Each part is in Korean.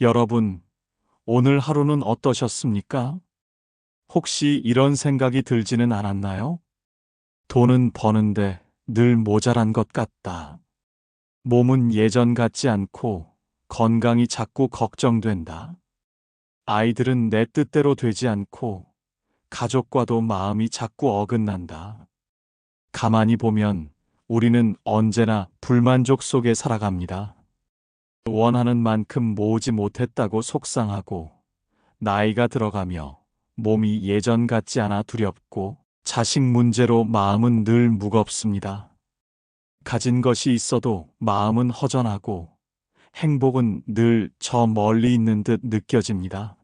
여러분, 오늘 하루는 어떠셨습니까? 혹시 이런 생각이 들지는 않았나요? 돈은 버는데 늘 모자란 것 같다. 몸은 예전 같지 않고 건강이 자꾸 걱정된다. 아이들은 내 뜻대로 되지 않고 가족과도 마음이 자꾸 어긋난다. 가만히 보면 우리는 언제나 불만족 속에 살아갑니다. 원하는 만큼 모으지 못했다고 속상하고, 나이가 들어가며 몸이 예전 같지 않아 두렵고, 자식 문제로 마음은 늘 무겁습니다. 가진 것이 있어도 마음은 허전하고, 행복은 늘 저 멀리 있는 듯 느껴집니다.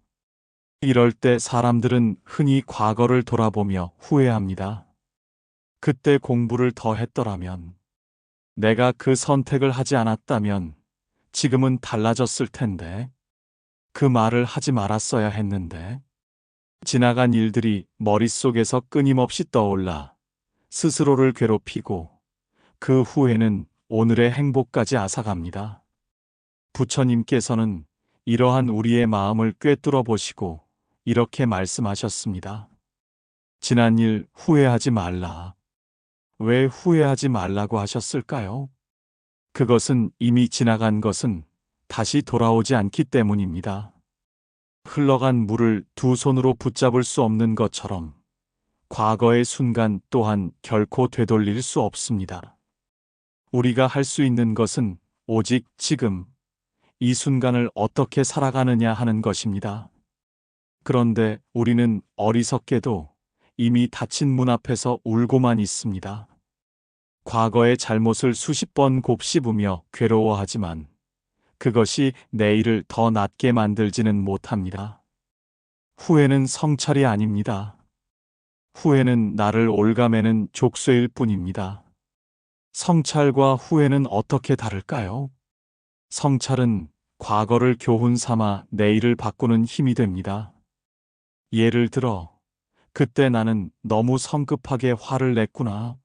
이럴 때 사람들은 흔히 과거를 돌아보며 후회합니다. 그때 공부를 더 했더라면, 내가 그 선택을 하지 않았다면 지금은 달라졌을 텐데, 그 말을 하지 말았어야 했는데, 지나간 일들이 머릿속에서 끊임없이 떠올라 스스로를 괴롭히고, 그 후에는 오늘의 행복까지 앗아갑니다. 부처님께서는 이러한 우리의 마음을 꿰뚫어 보시고 이렇게 말씀하셨습니다. 지난 일 후회하지 말라. 왜 후회하지 말라고 하셨을까요? 그것은 이미 지나간 것은 다시 돌아오지 않기 때문입니다. 흘러간 물을 두 손으로 붙잡을 수 없는 것처럼 과거의 순간 또한 결코 되돌릴 수 없습니다. 우리가 할 수 있는 것은 오직 지금 이 순간을 어떻게 살아가느냐 하는 것입니다. 그런데 우리는 어리석게도 이미 닫힌 문 앞에서 울고만 있습니다. 과거의 잘못을 수십 번 곱씹으며 괴로워하지만 그것이 내일을 더 낫게 만들지는 못합니다. 후회는 성찰이 아닙니다. 후회는 나를 올가매는 족쇄일 뿐입니다. 성찰과 후회는 어떻게 다를까요? 성찰은 과거를 교훈 삼아 내일을 바꾸는 힘이 됩니다. 예를 들어, 그때 나는 너무 성급하게 화를 냈구나.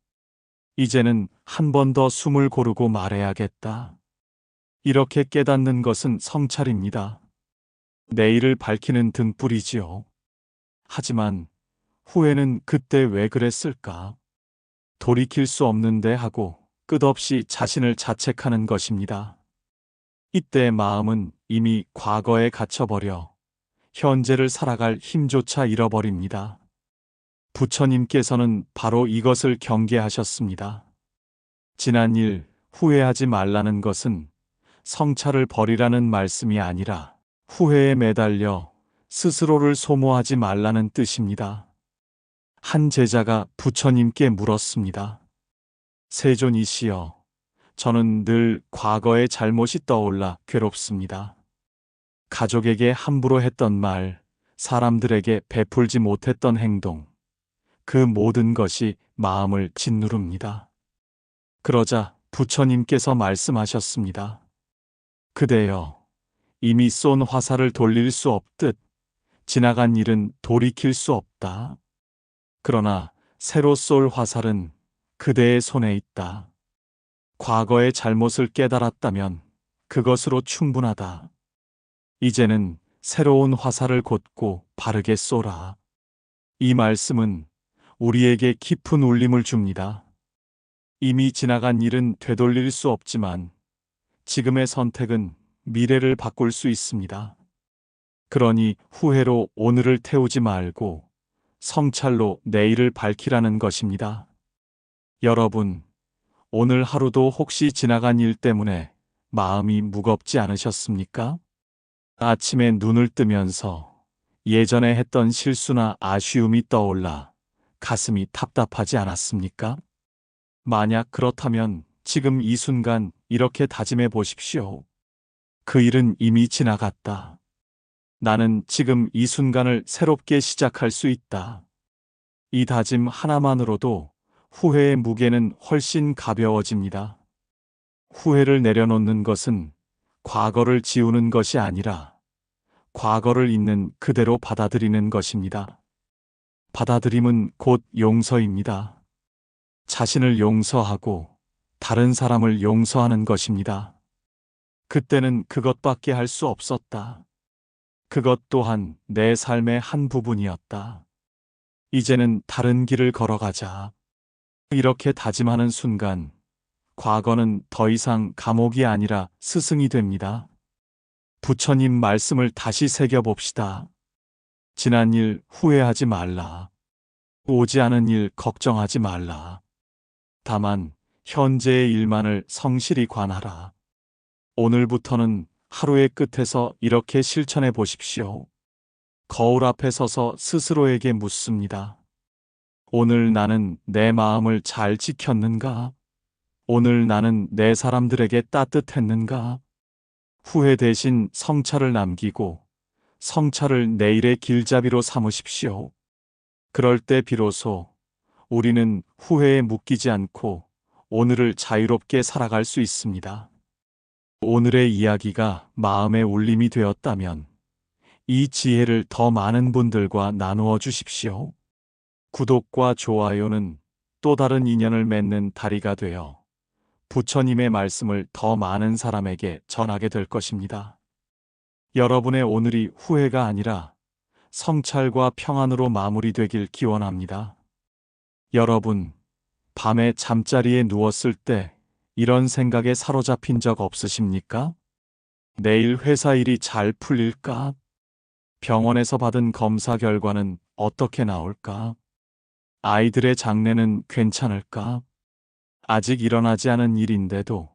이제는 한 번 더 숨을 고르고 말해야겠다. 이렇게 깨닫는 것은 성찰입니다. 내일을 밝히는 등불이지요. 하지만 후회는 그때 왜 그랬을까? 돌이킬 수 없는데 하고 끝없이 자신을 자책하는 것입니다. 이때 마음은 이미 과거에 갇혀버려 현재를 살아갈 힘조차 잃어버립니다. 부처님께서는 바로 이것을 경계하셨습니다. 지난 일 후회하지 말라는 것은 성찰을 버리라는 말씀이 아니라 후회에 매달려 스스로를 소모하지 말라는 뜻입니다. 한 제자가 부처님께 물었습니다. 세존이시여, 저는 늘 과거의 잘못이 떠올라 괴롭습니다. 가족에게 함부로 했던 말, 사람들에게 베풀지 못했던 행동, 그 모든 것이 마음을 짓누릅니다. 그러자 부처님께서 말씀하셨습니다. 그대여, 이미 쏜 화살을 돌릴 수 없듯 지나간 일은 돌이킬 수 없다. 그러나 새로 쏠 화살은 그대의 손에 있다. 과거의 잘못을 깨달았다면 그것으로 충분하다. 이제는 새로운 화살을 곧고 바르게 쏘라. 이 말씀은 우리에게 깊은 울림을 줍니다. 이미 지나간 일은 되돌릴 수 없지만 지금의 선택은 미래를 바꿀 수 있습니다. 그러니 후회로 오늘을 태우지 말고 성찰로 내일을 밝히라는 것입니다. 여러분, 오늘 하루도 혹시 지나간 일 때문에 마음이 무겁지 않으셨습니까? 아침에 눈을 뜨면서 예전에 했던 실수나 아쉬움이 떠올라 가슴이 답답하지 않았습니까? 만약 그렇다면 지금 이 순간 이렇게 다짐해 보십시오. 그 일은 이미 지나갔다. 나는 지금 이 순간을 새롭게 시작할 수 있다. 이 다짐 하나만으로도 후회의 무게는 훨씬 가벼워집니다. 후회를 내려놓는 것은 과거를 지우는 것이 아니라 과거를 있는 그대로 받아들이는 것입니다. 받아들임은 곧 용서입니다. 자신을 용서하고 다른 사람을 용서하는 것입니다. 그때는 그것밖에 할 수 없었다. 그것 또한 내 삶의 한 부분이었다. 이제는 다른 길을 걸어가자. 이렇게 다짐하는 순간, 과거는 더 이상 감옥이 아니라 스승이 됩니다. 부처님 말씀을 다시 새겨봅시다. 지난 일 후회하지 말라. 오지 않은 일 걱정하지 말라. 다만 현재의 일만을 성실히 관하라. 오늘부터는 하루의 끝에서 이렇게 실천해 보십시오. 거울 앞에 서서 스스로에게 묻습니다. 오늘 나는 내 마음을 잘 지켰는가? 오늘 나는 내 사람들에게 따뜻했는가? 후회 대신 성찰을 남기고 성찰을 내일의 길잡이로 삼으십시오. 그럴 때 비로소 우리는 후회에 묶이지 않고 오늘을 자유롭게 살아갈 수 있습니다. 오늘의 이야기가 마음의 울림이 되었다면 이 지혜를 더 많은 분들과 나누어 주십시오. 구독과 좋아요는 또 다른 인연을 맺는 다리가 되어 부처님의 말씀을 더 많은 사람에게 전하게 될 것입니다. 여러분의 오늘이 후회가 아니라 성찰과 평안으로 마무리되길 기원합니다. 여러분, 밤에 잠자리에 누웠을 때 이런 생각에 사로잡힌 적 없으십니까? 내일 회사 일이 잘 풀릴까? 병원에서 받은 검사 결과는 어떻게 나올까? 아이들의 장래는 괜찮을까? 아직 일어나지 않은 일인데도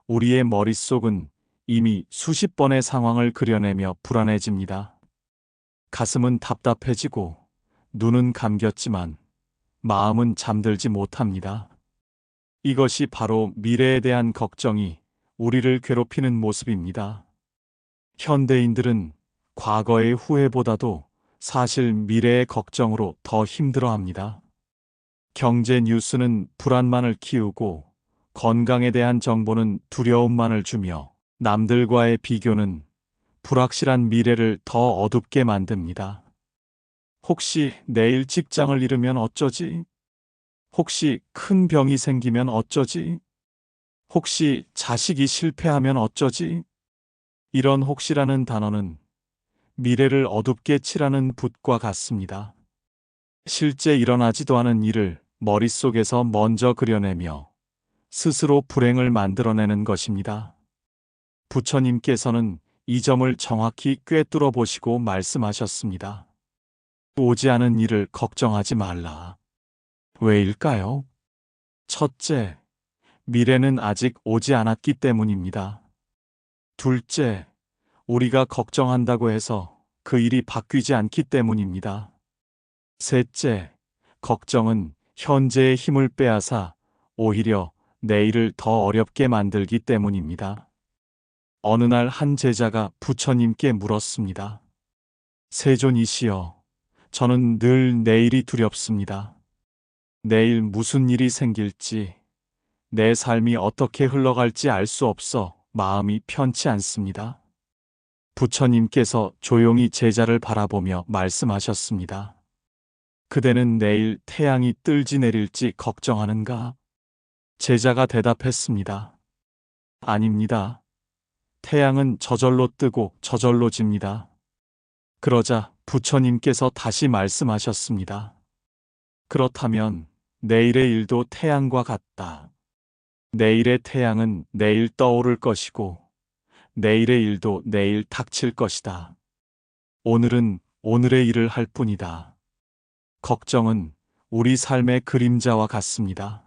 우리의 머릿속은 이미 수십 번의 상황을 그려내며 불안해집니다. 가슴은 답답해지고 눈은 감겼지만 마음은 잠들지 못합니다. 이것이 바로 미래에 대한 걱정이 우리를 괴롭히는 모습입니다. 현대인들은 과거의 후회보다도 사실 미래의 걱정으로 더 힘들어합니다. 경제 뉴스는 불안만을 키우고 건강에 대한 정보는 두려움만을 주며 남들과의 비교는 불확실한 미래를 더 어둡게 만듭니다. 혹시 내일 직장을 잃으면 어쩌지? 혹시 큰 병이 생기면 어쩌지? 혹시 자식이 실패하면 어쩌지? 이런 혹시라는 단어는 미래를 어둡게 칠하는 붓과 같습니다. 실제 일어나지도 않은 일을 머릿속에서 먼저 그려내며 스스로 불행을 만들어내는 것입니다. 부처님께서는 이 점을 정확히 꿰뚫어 보시고 말씀하셨습니다. 오지 않은 일을 걱정하지 말라. 왜일까요? 첫째, 미래는 아직 오지 않았기 때문입니다. 둘째, 우리가 걱정한다고 해서 그 일이 바뀌지 않기 때문입니다. 셋째, 걱정은 현재의 힘을 빼앗아 오히려 내일을 더 어렵게 만들기 때문입니다. 어느 날 한 제자가 부처님께 물었습니다. 세존이시여, 저는 늘 내일이 두렵습니다. 내일 무슨 일이 생길지, 내 삶이 어떻게 흘러갈지 알 수 없어 마음이 편치 않습니다. 부처님께서 조용히 제자를 바라보며 말씀하셨습니다. 그대는 내일 태양이 뜰지 내릴지 걱정하는가? 제자가 대답했습니다. 아닙니다. 태양은 저절로 뜨고 저절로 집니다. 그러자 부처님께서 다시 말씀하셨습니다. 그렇다면 내일의 일도 태양과 같다. 내일의 태양은 내일 떠오를 것이고 내일의 일도 내일 닥칠 것이다. 오늘은 오늘의 일을 할 뿐이다. 걱정은 우리 삶의 그림자와 같습니다.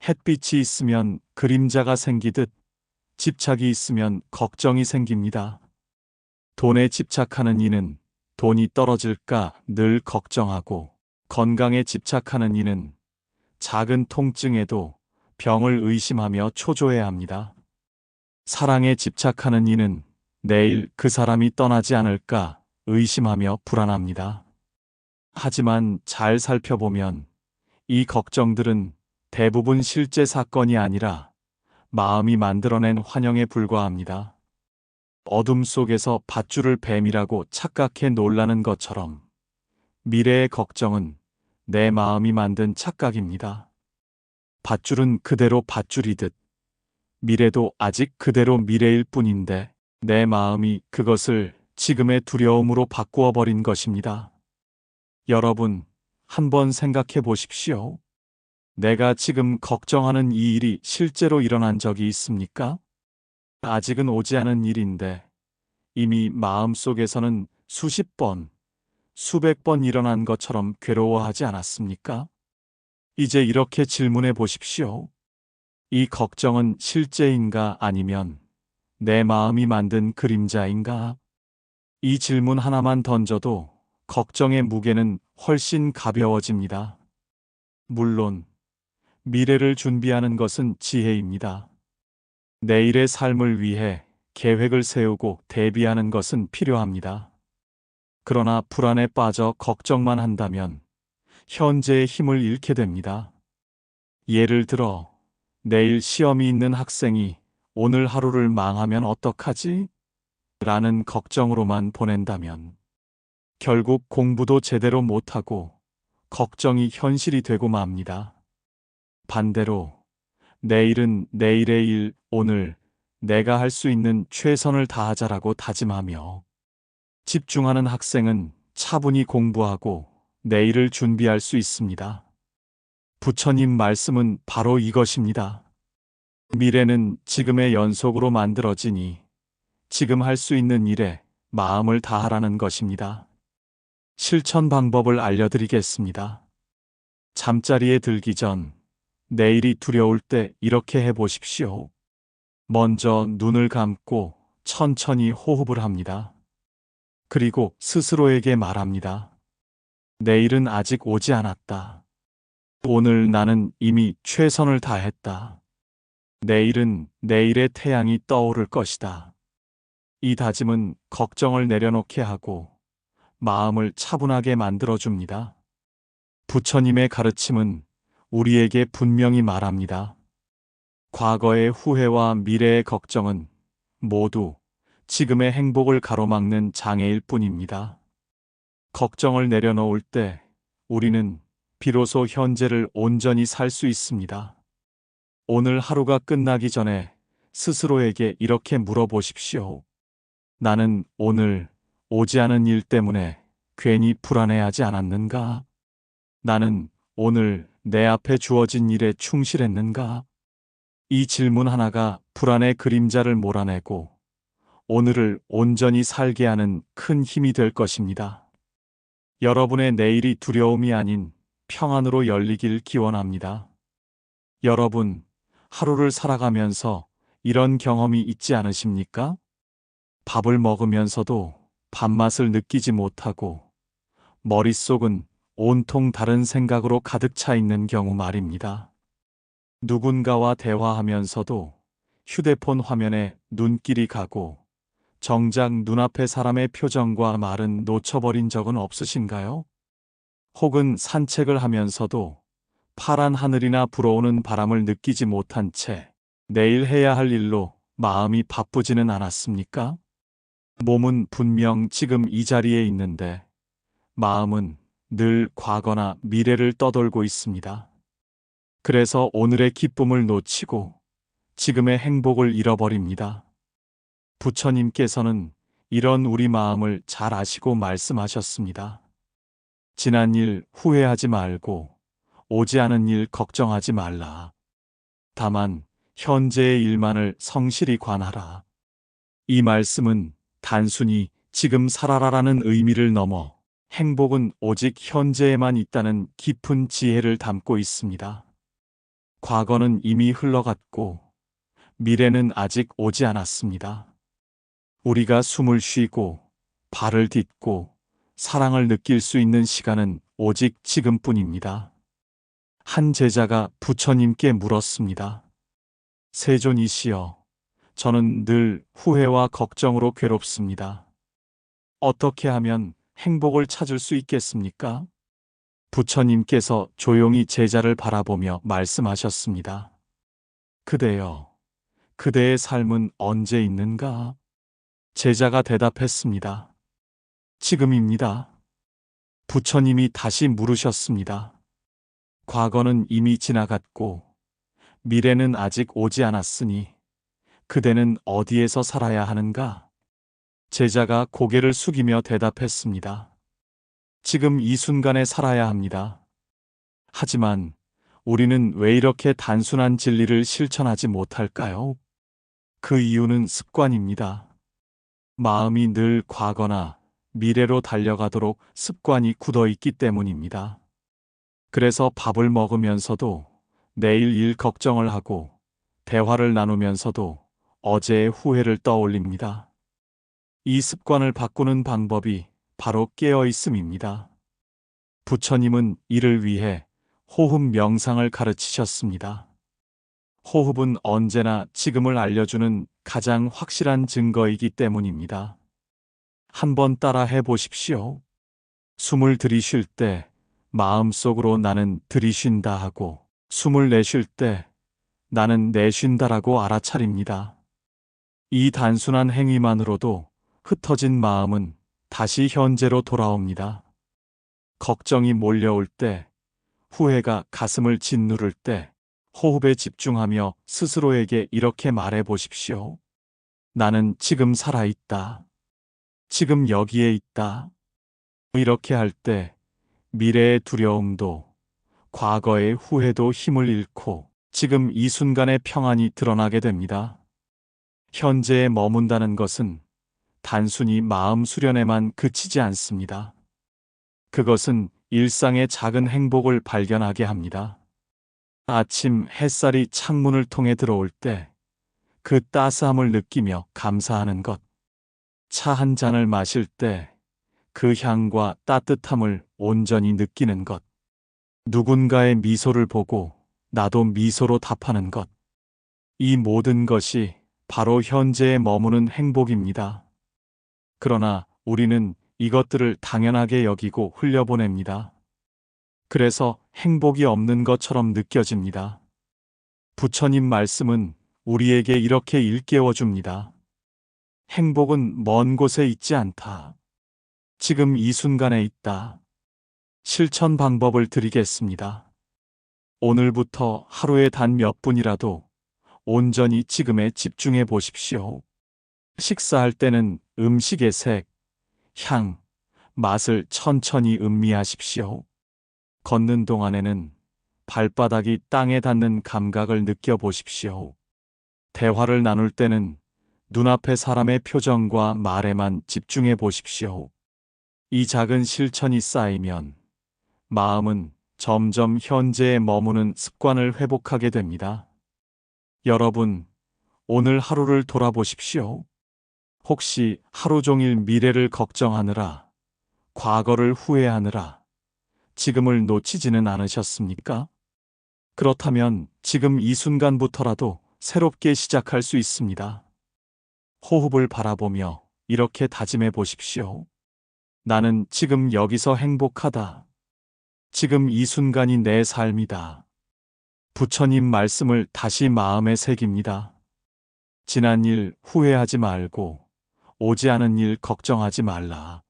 햇빛이 있으면 그림자가 생기듯 집착이 있으면 걱정이 생깁니다. 돈에 집착하는 이는 돈이 떨어질까 늘 걱정하고 건강에 집착하는 이는 작은 통증에도 병을 의심하며 초조해합니다. 사랑에 집착하는 이는 내일 그 사람이 떠나지 않을까 의심하며 불안합니다. 하지만 잘 살펴보면 이 걱정들은 대부분 실제 사건이 아니라 마음이 만들어낸 환영에 불과합니다. 어둠 속에서 밧줄을 뱀이라고 착각해 놀라는 것처럼 미래의 걱정은 내 마음이 만든 착각입니다. 밧줄은 그대로 밧줄이듯 미래도 아직 그대로 미래일 뿐인데 내 마음이 그것을 지금의 두려움으로 바꾸어 버린 것입니다. 여러분, 한번 생각해 보십시오. 내가 지금 걱정하는 이 일이 실제로 일어난 적이 있습니까? 아직은 오지 않은 일인데 이미 마음속에서는 수십 번, 수백 번 일어난 것처럼 괴로워하지 않았습니까? 이제 이렇게 질문해 보십시오. 이 걱정은 실제인가 아니면 내 마음이 만든 그림자인가? 이 질문 하나만 던져도 걱정의 무게는 훨씬 가벼워집니다. 물론, 미래를 준비하는 것은 지혜입니다. 내일의 삶을 위해 계획을 세우고 대비하는 것은 필요합니다. 그러나 불안에 빠져 걱정만 한다면 현재의 힘을 잃게 됩니다. 예를 들어, 내일 시험이 있는 학생이 오늘 하루를 망하면 어떡하지? 라는 걱정으로만 보낸다면 결국 공부도 제대로 못하고 걱정이 현실이 되고 맙니다. 반대로 내일은 내일의 일, 오늘 내가 할 수 있는 최선을 다하자라고 다짐하며 집중하는 학생은 차분히 공부하고 내일을 준비할 수 있습니다. 부처님 말씀은 바로 이것입니다. 미래는 지금의 연속으로 만들어지니 지금 할 수 있는 일에 마음을 다하라는 것입니다. 실천 방법을 알려드리겠습니다. 잠자리에 들기 전 내일이 두려울 때 이렇게 해보십시오. 먼저 눈을 감고 천천히 호흡을 합니다. 그리고 스스로에게 말합니다. 내일은 아직 오지 않았다. 오늘 나는 이미 최선을 다했다. 내일은 내일의 태양이 떠오를 것이다. 이 다짐은 걱정을 내려놓게 하고 마음을 차분하게 만들어줍니다. 부처님의 가르침은 우리에게 분명히 말합니다. 과거의 후회와 미래의 걱정은 모두 지금의 행복을 가로막는 장애일 뿐입니다. 걱정을 내려놓을 때 우리는 비로소 현재를 온전히 살 수 있습니다. 오늘 하루가 끝나기 전에 스스로에게 이렇게 물어보십시오. 나는 오늘 오지 않은 일 때문에 괜히 불안해하지 않았는가? 나는 오늘 내 앞에 주어진 일에 충실했는가? 이 질문 하나가 불안의 그림자를 몰아내고 오늘을 온전히 살게 하는 큰 힘이 될 것입니다. 여러분의 내일이 두려움이 아닌 평안으로 열리길 기원합니다. 여러분, 하루를 살아가면서 이런 경험이 있지 않으십니까? 밥을 먹으면서도 밥맛을 느끼지 못하고 머릿속은 온통 다른 생각으로 가득 차 있는 경우 말입니다. 누군가와 대화하면서도 휴대폰 화면에 눈길이 가고 정작 눈앞의 사람의 표정과 말은 놓쳐버린 적은 없으신가요? 혹은 산책을 하면서도 파란 하늘이나 불어오는 바람을 느끼지 못한 채 내일 해야 할 일로 마음이 바쁘지는 않았습니까? 몸은 분명 지금 이 자리에 있는데 마음은 늘 과거나 미래를 떠돌고 있습니다. 그래서 오늘의 기쁨을 놓치고 지금의 행복을 잃어버립니다. 부처님께서는 이런 우리 마음을 잘 아시고 말씀하셨습니다. 지난 일 후회하지 말고 오지 않은 일 걱정하지 말라. 다만 현재의 일만을 성실히 관하라. 이 말씀은 단순히 지금 살아라라는 의미를 넘어 행복은 오직 현재에만 있다는 깊은 지혜를 담고 있습니다. 과거는 이미 흘러갔고 미래는 아직 오지 않았습니다. 우리가 숨을 쉬고 발을 딛고 사랑을 느낄 수 있는 시간은 오직 지금뿐입니다. 한 제자가 부처님께 물었습니다. 세존이시여, 저는 늘 후회와 걱정으로 괴롭습니다. 어떻게 하면 행복을 찾을 수 있겠습니까? 부처님께서 조용히 제자를 바라보며 말씀하셨습니다. 그대여, 그대의 삶은 언제 있는가? 제자가 대답했습니다. 지금입니다. 부처님이 다시 물으셨습니다. 과거는 이미 지나갔고 미래는 아직 오지 않았으니 그대는 어디에서 살아야 하는가? 제자가 고개를 숙이며 대답했습니다. 지금 이 순간에 살아야 합니다. 하지만 우리는 왜 이렇게 단순한 진리를 실천하지 못할까요? 그 이유는 습관입니다. 마음이 늘 과거나 미래로 달려가도록 습관이 굳어 있기 때문입니다. 그래서 밥을 먹으면서도 내일 일 걱정을 하고 대화를 나누면서도 어제의 후회를 떠올립니다. 이 습관을 바꾸는 방법이 바로 깨어 있음입니다. 부처님은 이를 위해 호흡 명상을 가르치셨습니다. 호흡은 언제나 지금을 알려주는 가장 확실한 증거이기 때문입니다. 한번 따라 해보십시오. 숨을 들이쉴 때 마음속으로 나는 들이쉰다 하고 숨을 내쉴 때 나는 내쉰다라고 알아차립니다. 이 단순한 행위만으로도 흩어진 마음은 다시 현재로 돌아옵니다. 걱정이 몰려올 때, 후회가 가슴을 짓누를 때 호흡에 집중하며 스스로에게 이렇게 말해 보십시오. 나는 지금 살아있다. 지금 여기에 있다. 이렇게 할 때 미래의 두려움도 과거의 후회도 힘을 잃고 지금 이 순간의 평안이 드러나게 됩니다. 현재에 머문다는 것은 단순히 마음 수련에만 그치지 않습니다. 그것은 일상의 작은 행복을 발견하게 합니다. 아침 햇살이 창문을 통해 들어올 때 그 따스함을 느끼며 감사하는 것. 차 한 잔을 마실 때 그 향과 따뜻함을 온전히 느끼는 것. 누군가의 미소를 보고 나도 미소로 답하는 것. 이 모든 것이 바로 현재에 머무는 행복입니다. 그러나 우리는 이것들을 당연하게 여기고 흘려보냅니다. 그래서 행복이 없는 것처럼 느껴집니다. 부처님 말씀은 우리에게 이렇게 일깨워 줍니다. 행복은 먼 곳에 있지 않다. 지금 이 순간에 있다. 실천 방법을 드리겠습니다. 오늘부터 하루에 단 몇 분이라도 온전히 지금에 집중해 보십시오. 식사할 때는 음식의 색, 향, 맛을 천천히 음미하십시오. 걷는 동안에는 발바닥이 땅에 닿는 감각을 느껴보십시오. 대화를 나눌 때는 눈앞의 사람의 표정과 말에만 집중해 보십시오. 이 작은 실천이 쌓이면 마음은 점점 현재에 머무는 습관을 회복하게 됩니다. 여러분, 오늘 하루를 돌아보십시오. 혹시 하루 종일 미래를 걱정하느라, 과거를 후회하느라, 지금을 놓치지는 않으셨습니까? 그렇다면 지금 이 순간부터라도 새롭게 시작할 수 있습니다. 호흡을 바라보며 이렇게 다짐해 보십시오. 나는 지금 여기서 행복하다. 지금 이 순간이 내 삶이다. 부처님 말씀을 다시 마음에 새깁니다. 지난 일 후회하지 말고 오지 않은 일 걱정하지 말라.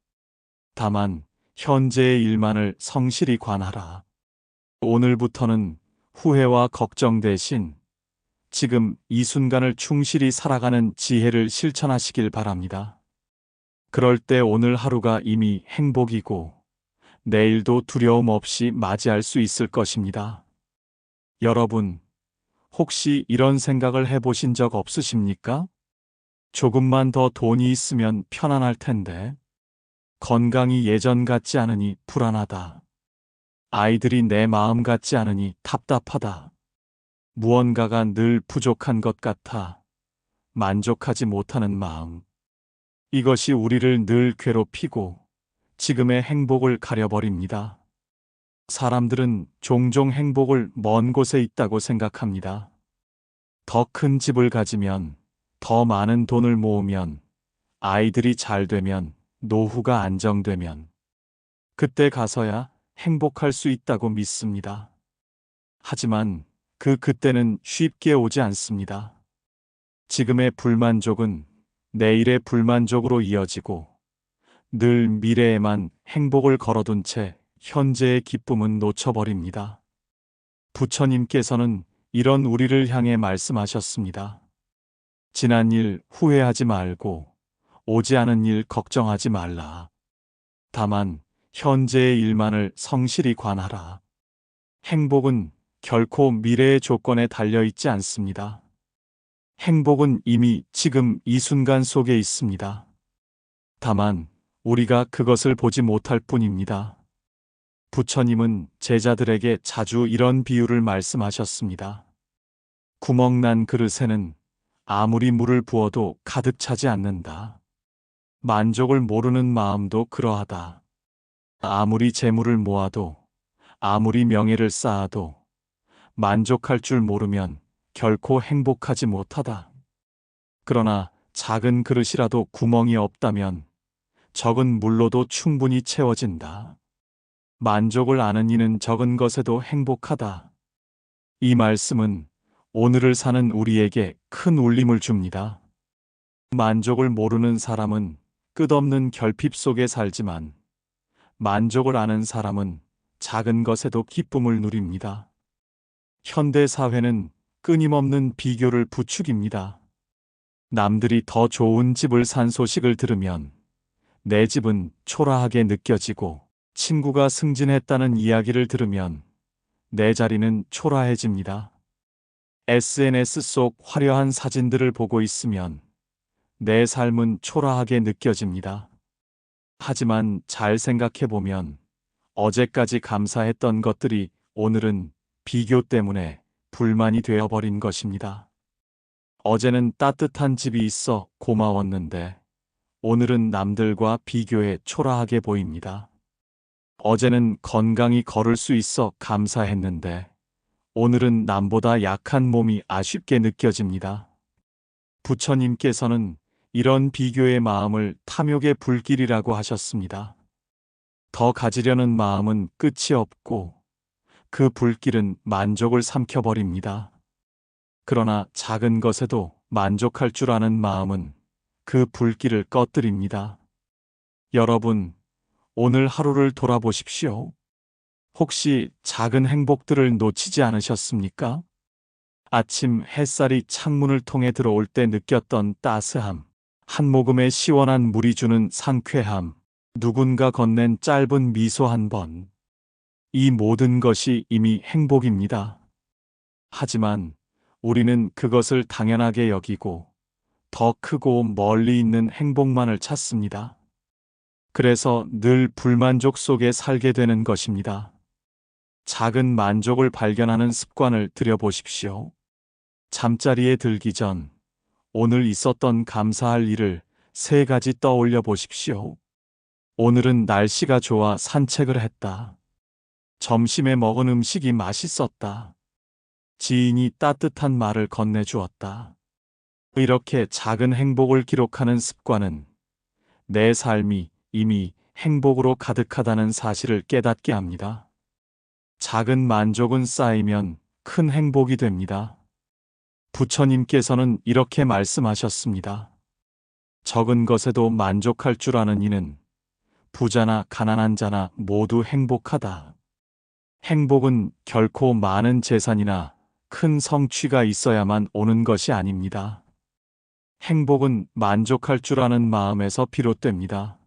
다만 현재의 일만을 성실히 관하라. 오늘부터는 후회와 걱정 대신 지금 이 순간을 충실히 살아가는 지혜를 실천하시길 바랍니다. 그럴 때 오늘 하루가 이미 행복이고 내일도 두려움 없이 맞이할 수 있을 것입니다. 여러분, 혹시 이런 생각을 해보신 적 없으십니까? 조금만 더 돈이 있으면 편안할 텐데, 건강이 예전 같지 않으니 불안하다. 아이들이 내 마음 같지 않으니 답답하다. 무언가가 늘 부족한 것 같아 만족하지 못하는 마음. 이것이 우리를 늘 괴롭히고 지금의 행복을 가려버립니다. 사람들은 종종 행복을 먼 곳에 있다고 생각합니다. 더 큰 집을 가지면, 더 많은 돈을 모으면, 아이들이 잘 되면, 노후가 안정되면, 그때 가서야 행복할 수 있다고 믿습니다. 하지만 그때는 쉽게 오지 않습니다. 지금의 불만족은 내일의 불만족으로 이어지고 늘 미래에만 행복을 걸어둔 채 현재의 기쁨은 놓쳐버립니다. 부처님께서는 이런 우리를 향해 말씀하셨습니다. 지난 일 후회하지 말고 오지 않은 일 걱정하지 말라. 다만 현재의 일만을 성실히 관하라. 행복은 결코 미래의 조건에 달려 있지 않습니다. 행복은 이미 지금 이 순간 속에 있습니다. 다만 우리가 그것을 보지 못할 뿐입니다. 부처님은 제자들에게 자주 이런 비유를 말씀하셨습니다. 구멍난 그릇에는 아무리 물을 부어도 가득 차지 않는다. 만족을 모르는 마음도 그러하다. 아무리 재물을 모아도, 아무리 명예를 쌓아도 만족할 줄 모르면 결코 행복하지 못하다. 그러나 작은 그릇이라도 구멍이 없다면 적은 물로도 충분히 채워진다. 만족을 아는 이는 적은 것에도 행복하다. 이 말씀은 오늘을 사는 우리에게 큰 울림을 줍니다. 만족을 모르는 사람은 끝없는 결핍 속에 살지만 만족을 아는 사람은 작은 것에도 기쁨을 누립니다. 현대 사회는 끊임없는 비교를 부추깁니다. 남들이 더 좋은 집을 산 소식을 들으면 내 집은 초라하게 느껴지고, 친구가 승진했다는 이야기를 들으면 내 자리는 초라해집니다. SNS 속 화려한 사진들을 보고 있으면 내 삶은 초라하게 느껴집니다. 하지만 잘 생각해 보면 어제까지 감사했던 것들이 오늘은 비교 때문에 불만이 되어버린 것입니다. 어제는 따뜻한 집이 있어 고마웠는데 오늘은 남들과 비교해 초라하게 보입니다. 어제는 건강히 걸을 수 있어 감사했는데 오늘은 남보다 약한 몸이 아쉽게 느껴집니다. 부처님께서는 이런 비교의 마음을 탐욕의 불길이라고 하셨습니다. 더 가지려는 마음은 끝이 없고 그 불길은 만족을 삼켜버립니다. 그러나 작은 것에도 만족할 줄 아는 마음은 그 불길을 꺼뜨립니다. 여러분, 오늘 하루를 돌아보십시오. 혹시 작은 행복들을 놓치지 않으셨습니까? 아침 햇살이 창문을 통해 들어올 때 느꼈던 따스함, 한 모금의 시원한 물이 주는 상쾌함, 누군가 건넨 짧은 미소 한 번. 이 모든 것이 이미 행복입니다. 하지만 우리는 그것을 당연하게 여기고 더 크고 멀리 있는 행복만을 찾습니다. 그래서 늘 불만족 속에 살게 되는 것입니다. 작은 만족을 발견하는 습관을 들여보십시오. 잠자리에 들기 전 오늘 있었던 감사할 일을 3가지 떠올려 보십시오. 오늘은 날씨가 좋아 산책을 했다. 점심에 먹은 음식이 맛있었다. 지인이 따뜻한 말을 건네주었다. 이렇게 작은 행복을 기록하는 습관은 내 삶이 이미 행복으로 가득하다는 사실을 깨닫게 합니다. 작은 만족은 쌓이면 큰 행복이 됩니다. 부처님께서는 이렇게 말씀하셨습니다. 적은 것에도 만족할 줄 아는 이는 부자나 가난한 자나 모두 행복하다. 행복은 결코 많은 재산이나 큰 성취가 있어야만 오는 것이 아닙니다. 행복은 만족할 줄 아는 마음에서 비롯됩니다.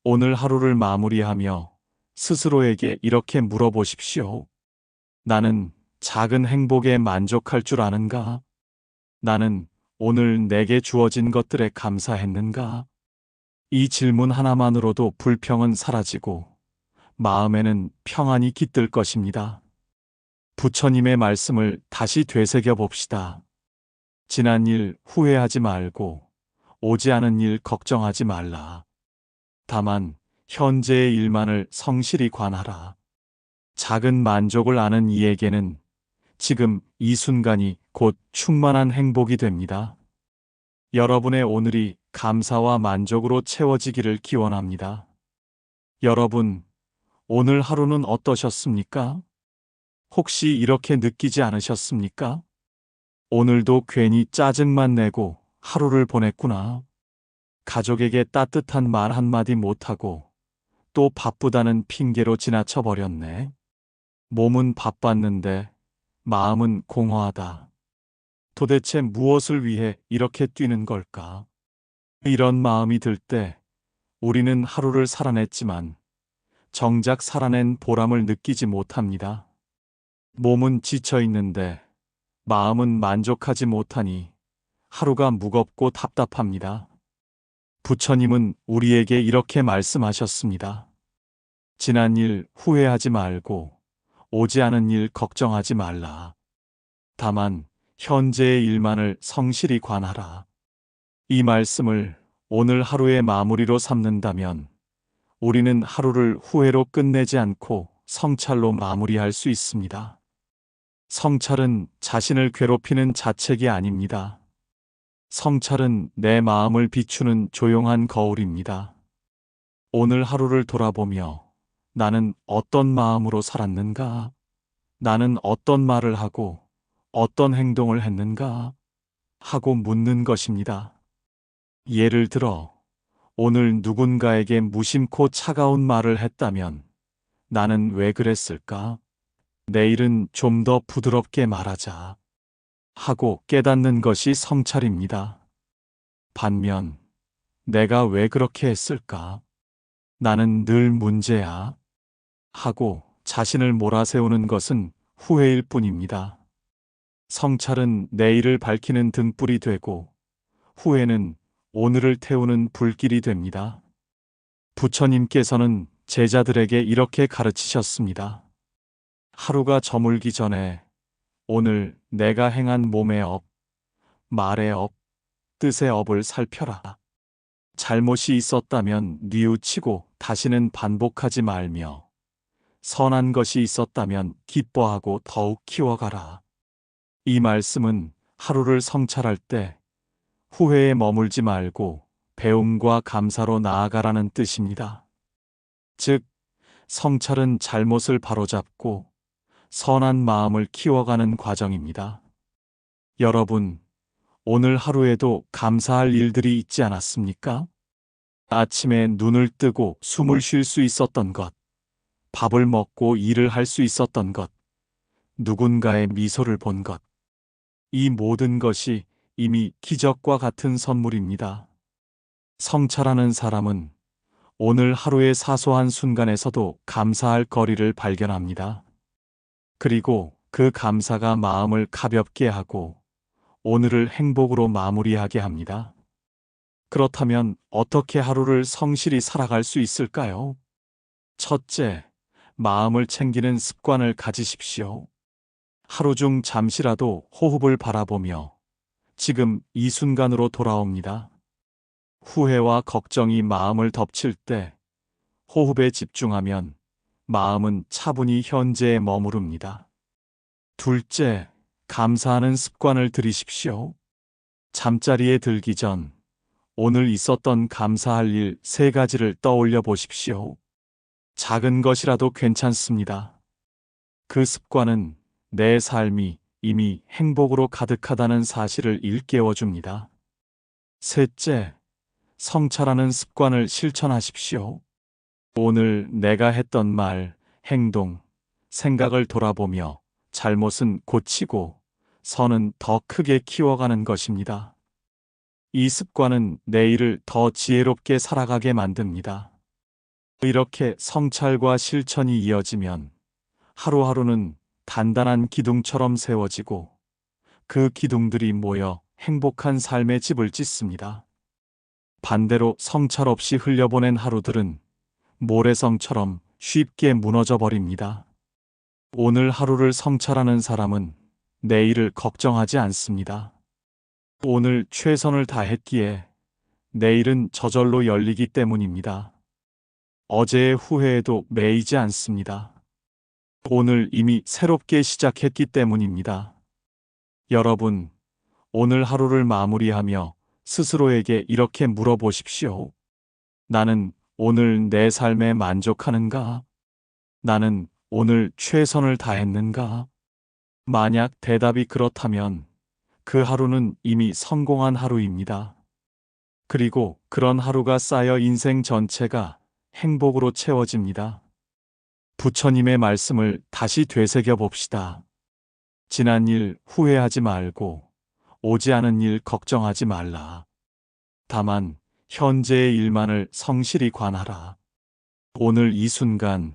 오늘 하루를 마무리하며 스스로에게 이렇게 물어보십시오. 나는 작은 행복에 만족할 줄 아는가? 나는 오늘 내게 주어진 것들에 감사했는가? 이 질문 하나만으로도 불평은 사라지고 마음에는 평안이 깃들 것입니다. 부처님의 말씀을 다시 되새겨 봅시다. 지난 일 후회하지 말고 오지 않은 일 걱정하지 말라. 다만 현재의 일만을 성실히 관하라. 작은 만족을 아는 이에게는 지금 이 순간이 곧 충만한 행복이 됩니다. 여러분의 오늘이 감사와 만족으로 채워지기를 기원합니다. 여러분, 오늘 하루는 어떠셨습니까? 혹시 이렇게 느끼지 않으셨습니까? 오늘도 괜히 짜증만 내고 하루를 보냈구나. 가족에게 따뜻한 말 한마디 못하고 또 바쁘다는 핑계로 지나쳐 버렸네. 몸은 바빴는데 마음은 공허하다. 도대체 무엇을 위해 이렇게 뛰는 걸까? 이런 마음이 들 때 우리는 하루를 살아냈지만 정작 살아낸 보람을 느끼지 못합니다. 몸은 지쳐 있는데 마음은 만족하지 못하니 하루가 무겁고 답답합니다. 부처님은 우리에게 이렇게 말씀하셨습니다. 지난 일 후회하지 말고 오지 않은 일 걱정하지 말라. 다만 현재의 일만을 성실히 관하라. 이 말씀을 오늘 하루의 마무리로 삼는다면 우리는 하루를 후회로 끝내지 않고 성찰로 마무리할 수 있습니다. 성찰은 자신을 괴롭히는 자책이 아닙니다. 성찰은 내 마음을 비추는 조용한 거울입니다. 오늘 하루를 돌아보며 나는 어떤 마음으로 살았는가? 나는 어떤 말을 하고 어떤 행동을 했는가? 하고 묻는 것입니다. 예를 들어 오늘 누군가에게 무심코 차가운 말을 했다면 나는 왜 그랬을까? 내일은 좀 더 부드럽게 말하자 하고 깨닫는 것이 성찰입니다. 반면 내가 왜 그렇게 했을까? 나는 늘 문제야 하고 자신을 몰아세우는 것은 후회일 뿐입니다. 성찰은 내일을 밝히는 등불이 되고 후회는 오늘을 태우는 불길이 됩니다. 부처님께서는 제자들에게 이렇게 가르치셨습니다. 하루가 저물기 전에 오늘 내가 행한 몸의 업, 말의 업, 뜻의 업을 살펴라. 잘못이 있었다면 뉘우치고 다시는 반복하지 말며 선한 것이 있었다면 기뻐하고 더욱 키워가라. 이 말씀은 하루를 성찰할 때 후회에 머물지 말고 배움과 감사로 나아가라는 뜻입니다. 즉, 성찰은 잘못을 바로잡고 선한 마음을 키워가는 과정입니다. 여러분, 오늘 하루에도 감사할 일들이 있지 않았습니까? 아침에 눈을 뜨고 숨을 쉴 수 있었던 것, 밥을 먹고 일을 할 수 있었던 것, 누군가의 미소를 본 것. 이 모든 것이 이미 기적과 같은 선물입니다. 성찰하는 사람은 오늘 하루의 사소한 순간에서도 감사할 거리를 발견합니다. 그리고 그 감사가 마음을 가볍게 하고 오늘을 행복으로 마무리하게 합니다. 그렇다면 어떻게 하루를 성실히 살아갈 수 있을까요? 첫째, 마음을 챙기는 습관을 가지십시오. 하루 중 잠시라도 호흡을 바라보며 지금 이 순간으로 돌아옵니다. 후회와 걱정이 마음을 덮칠 때 호흡에 집중하면 마음은 차분히 현재에 머무릅니다. 둘째, 감사하는 습관을 들이십시오. 잠자리에 들기 전 오늘 있었던 감사할 일 3가지를 떠올려 보십시오. 작은 것이라도 괜찮습니다. 그 습관은 내 삶이 이미 행복으로 가득하다는 사실을 일깨워줍니다. 셋째, 성찰하는 습관을 실천하십시오. 오늘 내가 했던 말, 행동, 생각을 돌아보며 잘못은 고치고 선은 더 크게 키워가는 것입니다. 이 습관은 내일을 더 지혜롭게 살아가게 만듭니다. 이렇게 성찰과 실천이 이어지면 하루하루는 단단한 기둥처럼 세워지고 그 기둥들이 모여 행복한 삶의 집을 짓습니다. 반대로 성찰 없이 흘려보낸 하루들은 모래성처럼 쉽게 무너져 버립니다. 오늘 하루를 성찰하는 사람은 내일을 걱정하지 않습니다. 오늘 최선을 다했기에 내일은 저절로 열리기 때문입니다. 어제의 후회에도 매이지 않습니다. 오늘 이미 새롭게 시작했기 때문입니다. 여러분, 오늘 하루를 마무리하며 스스로에게 이렇게 물어보십시오. 나는 오늘 내 삶에 만족하는가? 나는 오늘 최선을 다했는가? 만약 대답이 그렇다면 그 하루는 이미 성공한 하루입니다. 그리고 그런 하루가 쌓여 인생 전체가 행복으로 채워집니다. 부처님의 말씀을 다시 되새겨 봅시다. 지난 일 후회하지 말고 오지 않은 일 걱정하지 말라. 다만 현재의 일만을 성실히 관하라. 오늘 이 순간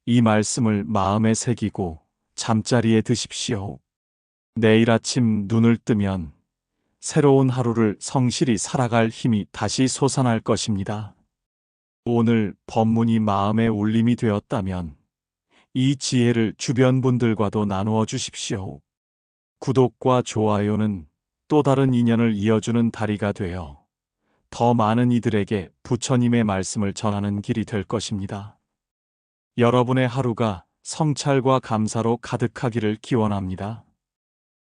이 말씀을 마음에 새기고 잠자리에 드십시오. 내일 아침 눈을 뜨면 새로운 하루를 성실히 살아갈 힘이 다시 솟아날 것입니다. 오늘 법문이 마음의 울림이 되었다면 이 지혜를 주변 분들과도 나누어 주십시오. 구독과 좋아요는 또 다른 인연을 이어주는 다리가 되어 더 많은 이들에게 부처님의 말씀을 전하는 길이 될 것입니다. 여러분의 하루가 성찰과 감사로 가득하기를 기원합니다.